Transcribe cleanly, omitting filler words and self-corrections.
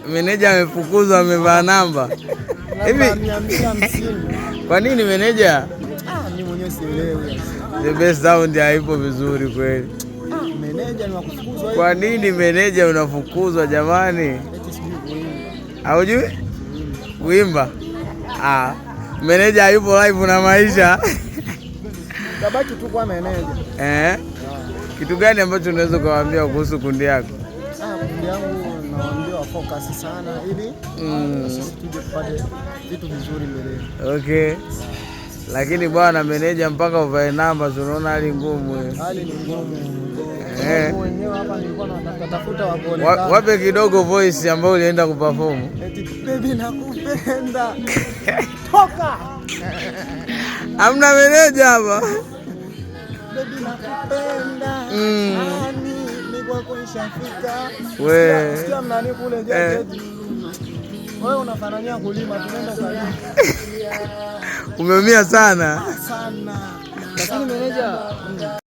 Meneja amefukuzwa, amevaa namba. Hivi kwa nini meneja? Mimi mwenyewe sielewi. The best sound haipo vizuri kweli. Meneja ni wakufukuzwa. Kwa nini meneja unafukuzwa jamani? Haujui kuimba? Meneja hayupo live na maisha. Tabaki tu kwa meneja. Kitu gani ambacho unaweza kuwaambia kuhusu kundi yako? Kundi yangu nawaambia focus sana ili sisi tuje kupata vitu vizuri mbele. Okay. Lakini bwana meneja mpaka uvae namba, unaona hali ngumu. Hali ni ngumu. Wenyewe hapa nilikuwa natafuta waone. Wape kidogo voice ambayo ulienda kuperform. Eti baby nakupenda. Toka. Hamna meneja hapa. Baby nakupenda. Nilikuwa kuishafika. Wewe. Sikia mnani kule jaji. Wewe unafanania kulima, tunaenda kulima. Umeumia sana. Lakini meneja